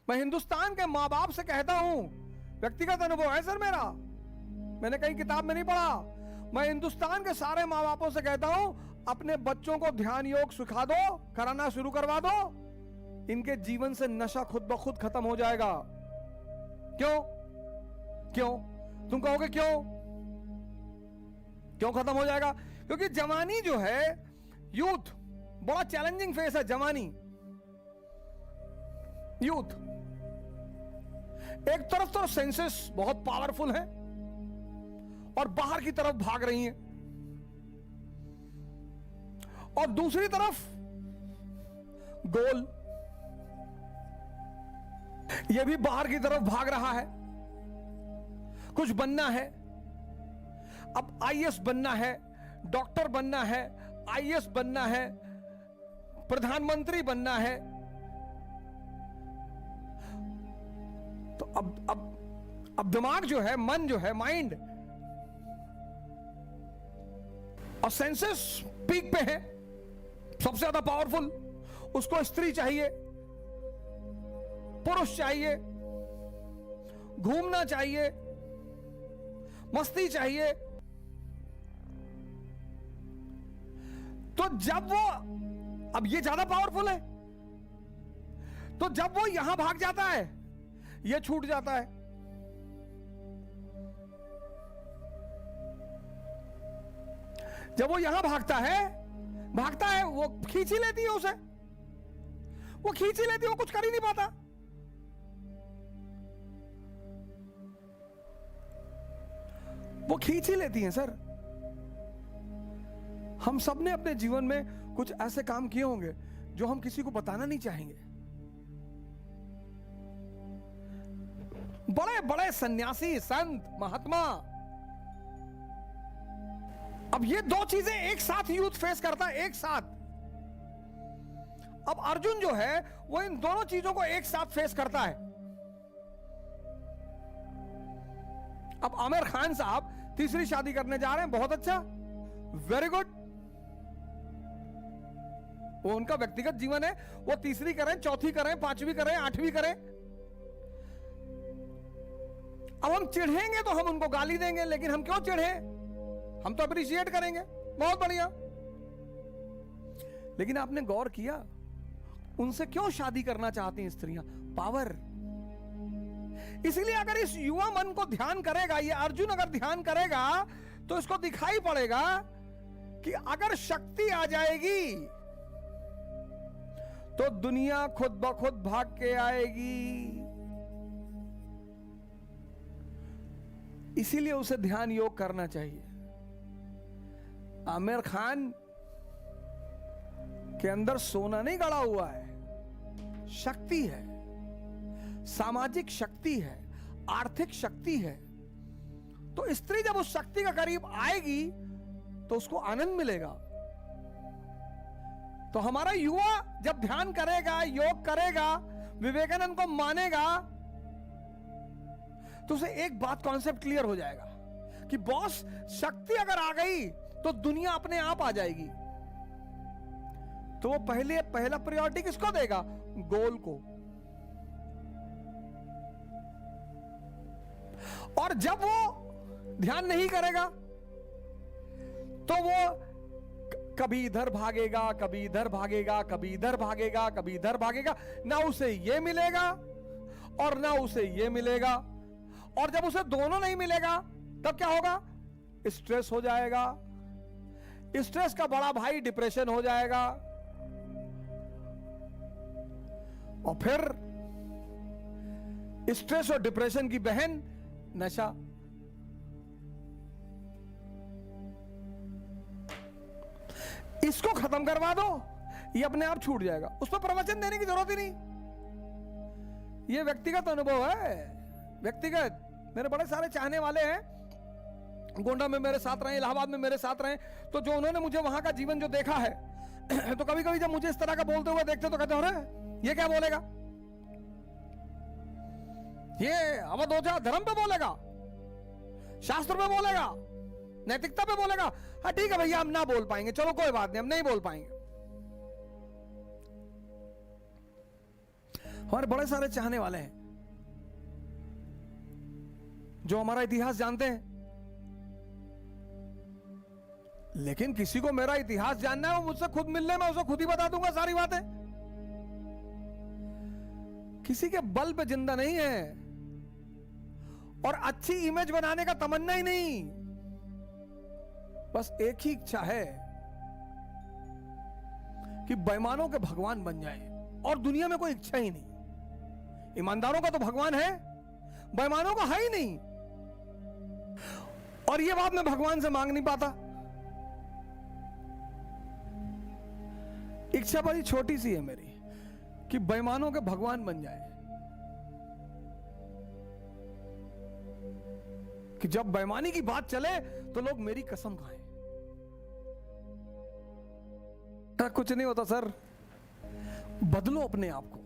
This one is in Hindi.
मैं हिंदुस्तान के मां बाप से कहता हूं, व्यक्तिगत अनुभव है सर मेरा, मैंने कहीं किताब में नहीं पढ़ा। मैं हिंदुस्तान के सारे मां बापों से कहता हूं, अपने बच्चों को ध्यान योग सिखा दो, कराना शुरू करवा दो, इनके जीवन से नशा खुद ब खुद खत्म हो जाएगा। क्यों? क्यों? तुम कहोगे क्यों? क्यों खत्म हो जाएगा? क्योंकि जवानी जो है, यूथ बड़ा चैलेंजिंग फेस है। जवानी, यूथ, एक तरफ तो सेंसेस बहुत पावरफुल है और बाहर की तरफ भाग रही हैं, और दूसरी तरफ गोल, यह भी बाहर की तरफ भाग रहा है। कुछ बनना है, अब आईएएस बनना है, डॉक्टर बनना है, आईएएस बनना है, प्रधानमंत्री बनना है। तो अब दिमाग जो है, मन जो है, माइंड और सेंसेस पीक पे है, सबसे ज्यादा पावरफुल। उसको स्त्री चाहिए, पुरुष चाहिए, घूमना चाहिए, मस्ती चाहिए। तो जब वो, अब ये ज्यादा पावरफुल है, तो जब वो यहां भाग जाता है, ये छूट जाता है। जब वो यहां भागता है, वो खींच ही लेती है उसे, वो खींच ही लेती है, वो कुछ कर ही नहीं पाता। वो खींच ही लेती हैं सर। हम सब ने अपने जीवन में कुछ ऐसे काम किए होंगे जो हम किसी को बताना नहीं चाहेंगे। बड़े बड़े सन्यासी, संत, महात्मा, अब ये दो चीजें एक साथ यूथ फेस करता है, एक साथ। अब अर्जुन जो है वो इन दोनों चीजों को एक साथ फेस करता है। अब आमिर खान साहब तीसरी शादी करने जा रहे हैं, बहुत अच्छा, वेरी गुड, वो उनका व्यक्तिगत जीवन है, वो तीसरी करें, चौथी करें, पांचवी करें, आठवीं करें। अब हम चिढ़ेंगे तो हम उनको गाली देंगे, लेकिन हम क्यों चिढ़े? हम तो अप्रिशिएट करेंगे, बहुत बढ़िया। लेकिन आपने गौर किया उनसे क्यों शादी करना चाहती हैं स्त्रियां? पावर। इसलिए अगर इस युवा मन को ध्यान करेगा, ये अर्जुन अगर ध्यान करेगा, तो इसको दिखाई पड़ेगा कि अगर शक्ति आ जाएगी तो दुनिया खुद ब खुद भाग के आएगी। इसीलिए उसे ध्यान योग करना चाहिए। आमिर खान के अंदर सोना नहीं गड़ा हुआ है, शक्ति है, सामाजिक शक्ति है, आर्थिक शक्ति है। तो स्त्री जब उस शक्ति का करीब आएगी तो उसको आनंद मिलेगा। तो हमारा युवा जब ध्यान करेगा, योग करेगा, विवेकानंद को मानेगा, तो उसे एक बात कॉन्सेप्ट क्लियर हो जाएगा कि बॉस, शक्ति अगर आ गई तो दुनिया अपने आप आ जाएगी। तो वो पहला प्रायोरिटी किसको देगा? गोल को। और जब वो ध्यान नहीं करेगा तो वो कभी इधर भागेगा, कभी इधर भागेगा, कभी इधर भागेगा, कभी इधर भागेगा, ना उसे ये मिलेगा और ना उसे ये मिलेगा। और जब उसे दोनों नहीं मिलेगा तब क्या होगा? स्ट्रेस हो जाएगा। स्ट्रेस का बड़ा भाई डिप्रेशन हो जाएगा, और फिर स्ट्रेस और डिप्रेशन की बहन नशा। इसको खत्म करवा दो, ये अपने आप छूट जाएगा। उस पर प्रवचन देने की जरूरत ही नहीं। ये व्यक्तिगत अनुभव है, व्यक्तिगत। मेरे बड़े सारे चाहने वाले हैं, गोंडा में मेरे साथ रहे, इलाहाबाद में मेरे साथ रहे, तो जो उन्होंने मुझे वहां का जीवन जो देखा है तो कभी कभी जब मुझे इस तरह का बोलते हुए देखते तो कहते हो, अरे ये क्या बोलेगा, ये अवधोजा धर्म पे बोलेगा, शास्त्र पे बोलेगा, नैतिकता पे बोलेगा। हाँ ठीक है भैया, हम ना बोल पाएंगे, चलो कोई बात नहीं, हम नहीं बोल पाएंगे। हमारे बड़े सारे चाहने वाले हैं जो हमारा इतिहास जानते हैं, लेकिन किसी को मेरा इतिहास जानना है वो मुझसे खुद मिलने में, उसे खुद ही बता दूंगा सारी बातें। किसी के बल पे जिंदा नहीं है, और अच्छी इमेज बनाने का तमन्ना ही नहीं, बस एक ही इच्छा है कि बेईमानों के भगवान बन जाए, और दुनिया में कोई इच्छा ही नहीं। ईमानदारों का तो भगवान है, बेईमानों का है ही नहीं। और ये बात मैं भगवान से मांग नहीं पाता। इच्छा बड़ी छोटी सी है मेरी कि बेईमानों के भगवान बन जाए, कि जब बेईमानी की बात चले तो लोग मेरी कसम खाएं। कुछ नहीं होता सर, बदलो अपने आप को।